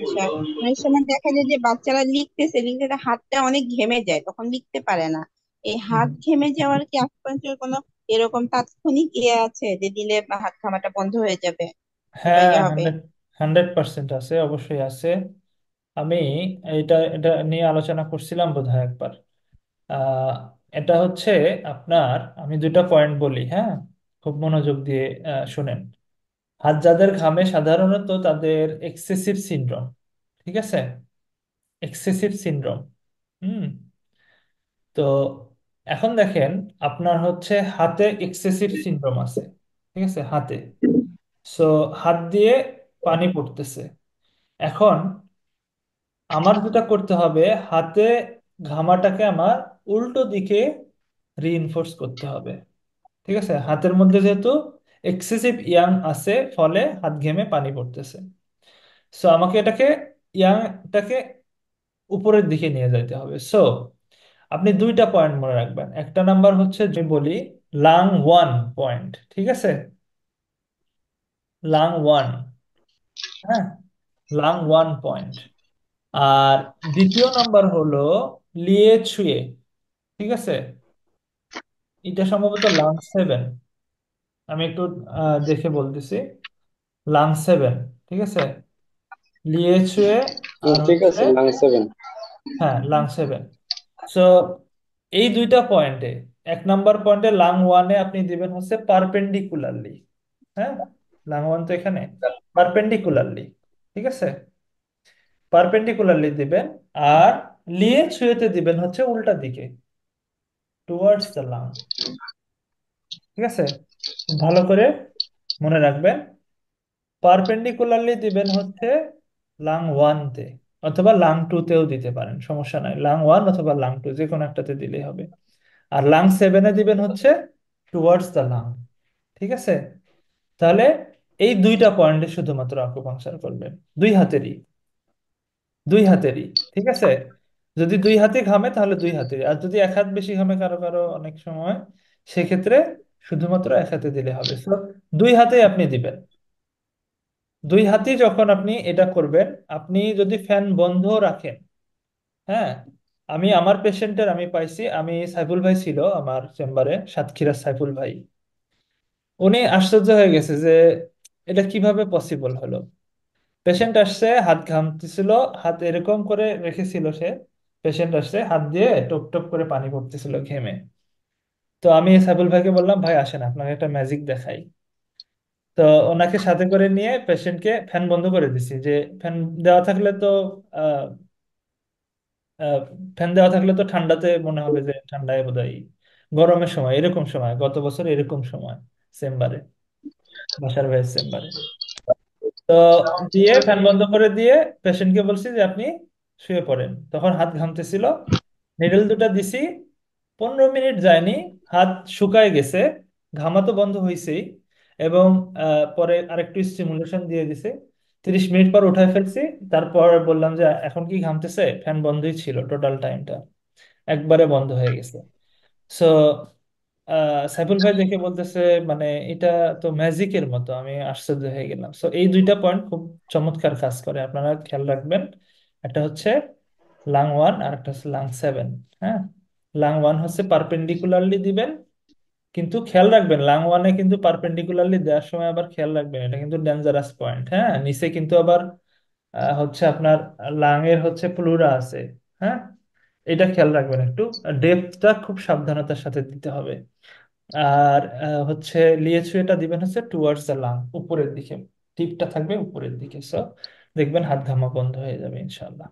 আচ্ছা, অনেক সময় দেখা যায় যে বাচ্চারা লিখতেছে লিখতে তার হাতটা অনেক ঘেমে যায়, তখন লিখতে পারে না। এই হুম। হাত ঘেমে যাওয়ার কি আকুপাঞ্চার কোনো এরকম তাৎক্ষণিক আছে যে দিলে বা হাত ঘামাটা বন্ধ হয়ে যাবে বা হ্যাঁ, ইয়ে হবে? 100% আছে, অবশ্যই আছে। আমি এটা নিয়ে আলোচনা করছিলাম বোধহয় একবার। আহ, এটা হচ্ছে আপনার, আমি দুইটা পয়েন্ট বলি, হ্যাঁ, খুব মনোযোগ দিয়ে শুনেন। হাত যাদের ঘামে সাধারণত তাদের এক্সেসিভ সিনড্রোম, ঠিক আছে, এক্সেসিভ সিনড্রোম। হুম। তো এখন দেখেন, আপনার হচ্ছে হাতে এক্সেসিভ সিনড্রোম আছে, ঠিক আছে, হাতে। সো হাত দিয়ে পানি পড়তেছে। এখন আমার যেটা করতে হবে, হাতে ঘামাটাকে আমার উল্টো দিকে রিইনফোর্স করতে হবে, ঠিক আছে। হাতের মধ্যে যেহেতু এক্সেসিভ ইয়াং আছে, ফলে হাত ঘেমে পানি পড়তেছে। সো আমাকে ইয়াংটাকে উপরের দিকে নিয়ে যাইতে হবে। সো আপনি দুইটা পয়েন্ট মনে রাখবেন। একটা নাম্বার হচ্ছে, যদি বলি, লাং ওয়ান পয়েন্ট, ঠিক আছে, লাং ওয়ান, হ্যাঁ, লাং ওয়ান পয়েন্ট। আর দ্বিতীয় নাম্বার হলো লিয়ে ছুয়ে, ঠিক আছে, এটা সম্ভবত লাং সেভেন। আমি একটু দেখে বলতেছি। লাং সেভেন, ঠিক আছে, লিয়ে ছুয়ে, আর ঠিক হচ্ছে, আছে, লাইন 7। হ্যাঁ, লাং সেভেন। সো এই দুইটা পয়েন্টে, এক নাম্বার পয়েন্টে লাং ওয়ানে আপনি দিবেন হচ্ছে পারপেন্ডিকুলারলি, হ্যাঁ, লাং ওয়ান তো এখানে, পারপেন্ডিকুলারলি, ঠিক আছে, পারপেন্ডিকুলারলি দিবেন। আর লিয়ে ছুঁয়েতে দিবেন হচ্ছে উল্টা দিকে, টুয়ার্ডস দ্য লাং, ঠিক আছে। খুব ভালো করে মনে রাখবেন, পারপেন্ডিকুলারলি দিবেন হচ্ছে লাং ওয়ানতে, অথবা লাং টুতেও দিতে পারেন, সমস্যা নাই, লাং ওয়ান অথবা লাং টু যে কোনো একটাতে দিলেই হবে। আর লাং সেভেনে দিবেন হচ্ছে টুয়ার্ডস দ্য লাং, ঠিক আছে। তাহলে এই দুইটা পয়েন্টে শুধুমাত্র আকুপাংচার করবেন, দুই হাতেরই, দুই হাতেরই, ঠিক আছে। যদি দুই হাতে ঘামে তাহলে দুই হাতেরই, আর যদি এক হাত বেশি ঘামে কারো কারো অনেক সময়, সেক্ষেত্রে শুধুমাত্র এক হাতে দিলে হবে। তো দুই হাতে আপনি দিবেন। দুই হাতে যখন আপনি এটা করবেন, আপনি যদি ফ্যান বন্ধ রাখেন, হ্যাঁ, আমি আমার পেশেন্টের আমি পাইছি, আমি সাইফুল ভাই ছিল আমার চেম্বারে, সাতক্ষীরার সাইফুল ভাই, উনি আশ্চর্য হয়ে গেছে যে এটা কিভাবে পসিবল হলো। পেশেন্ট আসছে, হাত ঘামতেছিল, হাত এরকম করে রেখেছিল সে, পেশেন্ট আসছে, হাত দিয়ে টপ টপ করে পানি পড়তেছিল ঘেমে। তো আমি সাইফুল ভাইকে বললাম, ভাই আসেন আপনাকে একটা ম্যাজিক দেখাই। তো ওনাকে সাথে করে নিয়ে পেশেন্টকে ফ্যান বন্ধ করে দিছি, যে ফ্যান দেওয়া থাকলে তো আহ আহ, ফ্যান দেওয়া থাকলে তো ঠান্ডাতে মনে হবে যে ঠান্ডায় বোধহয়, গরমের সময় এরকম সময়, গত বছর এরকম সময় চেম্বারে, বাসার ভাইয়ের চেম্বারে। তো দিয়ে ফ্যান বন্ধ করে দিয়ে পেশেন্টকে বলছি যে আপনি শুয়ে পড়েন, তখন হাত ঘামতেছিল, নিডল দুটা দিছি, 15 মিনিট যায়নি, হাত শুকায় গেছে, ঘামা তো বন্ধ হয়েছেই, এবং পরে আরেকটু স্টিমুলেশন দিয়ে দিছে, 30 মিনিট পর উঠায় ফেলছি। তারপর বললাম যে এখন কি ঘামতেছে, ফ্যান বন্ধই ছিল টোটাল টাইমটা, একবারে বন্ধ হয়ে গেছে। সো সাইফুল ভাই দেখে বলতেছে, মানে এটা তো ম্যাজিকের মতো, আমি আশ্চর্য হয়ে গেলাম। সো এই দুইটা পয়েন্ট খুব চমৎকার কাজ করে, আপনারা খেয়াল রাখবেন। একটা হচ্ছে লাং ওয়ান, আর একটা হচ্ছে লাং সেভেন। হ্যাঁ, লাং ওয়ান হচ্ছে পারপেন্ডিকুলারলি দিবেন, কিন্তু খেয়াল রাখবেন লাং ওয়ানে কিন্তু পারপেন্ডিকুলারলি দেওয়ার সময় আবার খেয়াল রাখবেন, এটা কিন্তু ডেঞ্জারাস পয়েন্ট, হ্যাঁ, নিচে কিন্তু আবার হচ্ছে আপনার লাং এর হচ্ছে প্লুরা আছে, হ্যাঁ, এটা খেয়াল রাখবেন একটু, ডেপথটা খুব সাবধানতার সাথে দিতে হবে। আর হচ্ছে লিয়েছুয়েটা দিবেন হচ্ছে টুয়ার্ডস দ্য লাং, উপরের দিকে, টিপটা থাকবে উপরের দিকে। সো দেখবেন হাত ঘামা বন্ধ হয়ে যাবে ইনশাল্লাহ।